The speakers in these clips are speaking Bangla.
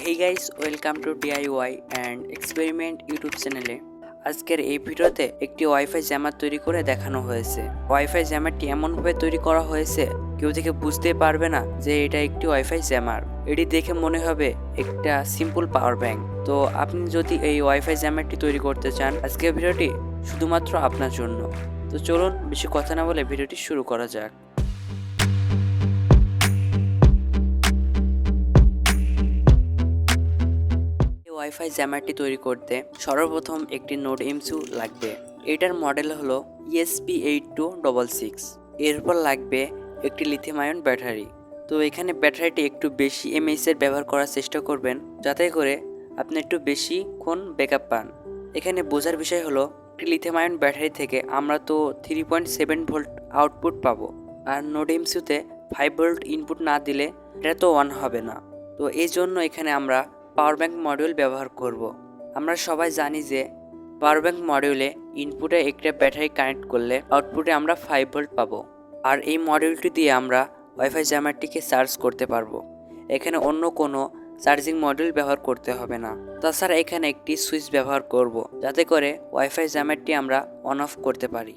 Hey guys, welcome to DIY and experiment YouTube চ্যানেলে। আজকের এই ভিডিওতে একটি ওয়াইফাই জ্যামার তৈরি করে দেখানো হয়েছে। ওয়াইফাই জ্যামারটি এমনভাবে তৈরি করা হয়েছে কেউ দেখে বুঝতেই পারবে না যে এটা একটি ওয়াইফাই জ্যামার। এটি দেখে মনে হবে একটা সিম্পল পাওয়ার ব্যাংক। তো আপনি যদি এই ওয়াইফাই জ্যামারটি তৈরি করতে চান, আজকের ভিডিওটি শুধুমাত্র আপনার জন্য। তো চলুন বেশি কথা না বলে ভিডিওটি শুরু করা যাক। ওয়াইফাই জ্যামারটি তৈরি করতে সর্বপ্রথম একটি নোড MCU লাগবে। এটার মডেল হলো ESP8266। এরপর লাগবে একটি লিথিয়াম আয়ন ব্যাটারি। তো এখানে ব্যাটারিটি একটু বেশি mAh এর ব্যবহার করার চেষ্টা করবেন, যাতে করে আপনি একটু বেশিক্ষণ ব্যাকআপ পান। এখানে বোঝার বিষয় হলো, একটি লিথিয়াম আয়ন ব্যাটারি থেকে আমরা তো 3.7 ভোল্ট আউটপুট পাবো, আর নোড MCUতে 5 ভোল্ট ইনপুট না দিলে এটা তো অন হবে না। তো এই জন্য এখানে আমরা পাওয়ার ব্যাংক মডিউল ব্যবহার করব। আমরা সবাই জানি যে পাওয়ার ব্যাংক মডিউলে ইনপুটে একটা ব্যাটারি কানেক্ট করলে আউটপুটে আমরা 5 ভোল্ট পাবো, আর এই মডিউলটি দিয়ে আমরা ওয়াইফাই জ্যামারটিকে চার্জ করতে পারবো। এখানে অন্য কোনো চার্জিং মডিউল ব্যবহার করতে হবে না। তাছাড়া এখানে একটি সুইচ ব্যবহার করব, যাতে করে ওয়াইফাই জ্যামারটি আমরা অন অফ করতে পারি।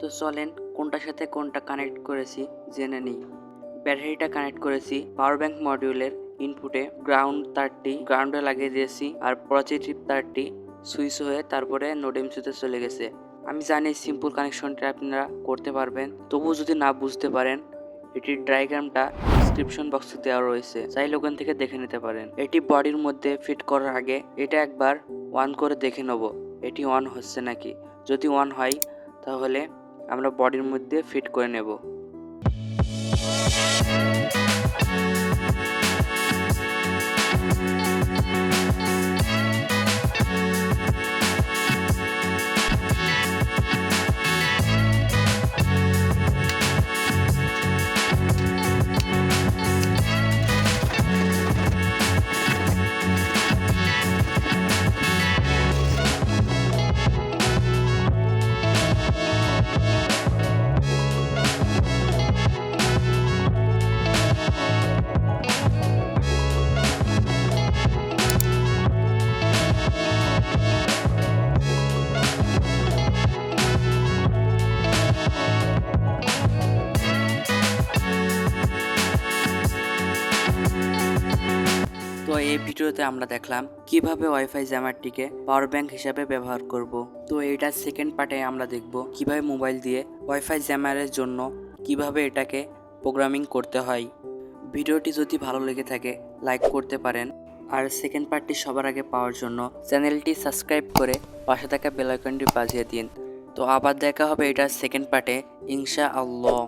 তো চলেন কোনটার সাথে কোনটা কানেক্ট করেছি জেনে নিই। ব্যাটারিটা কানেক্ট করেছি পাওয়ার ব্যাংক মডিউলের ইনপুটে, গ্রাউন্ডে লাগিয়ে দিয়েছি, আর পজিটিভ তারটি সুইচ হয়ে তারপরে নোড MCUতে চলে গেছে। আমি জানি সিম্পল কানেকশনটা আপনারা করতে পারবেন, তবুও যদি না বুঝতে পারেন এটির ডায়াগ্রামটা ডিসক্রিপশন বক্সে দেওয়া রয়েছে, চাইলে ওখান থেকে দেখে নিতে পারেন। এটি বডির মধ্যে ফিট করার আগে এটা একবার অন করে দেখে নেব এটি অন হচ্ছে নাকি। যদি অন হয় তাহলে আমরা বডির মধ্যে ফিট করে নেব। তো এই ভিডিওতে আমরা দেখলাম কিভাবে ওয়াইফাই জ্যামারটিকে পাওয়ার ব্যাংক হিসাবে ব্যবহার করব। তো এটার সেকেন্ড পার্টে আমরা দেখব কিভাবে মোবাইল দিয়ে ওয়াইফাই জ্যামারের জন্য কিভাবে এটাকে প্রোগ্রামিং করতে হয়। ভিডিওটি যদি ভালো লেগে থাকে লাইক করতে পারেন, আর সেকেন্ড পার্টটি সবার আগে পাওয়ার জন্য চ্যানেলটি সাবস্ক্রাইব করে পাশে থাকা বেল আইকনটি বাজিয়ে দিন। তো আবার দেখা হবে এটার সেকেন্ড পার্টে, ইনশাআল্লাহ।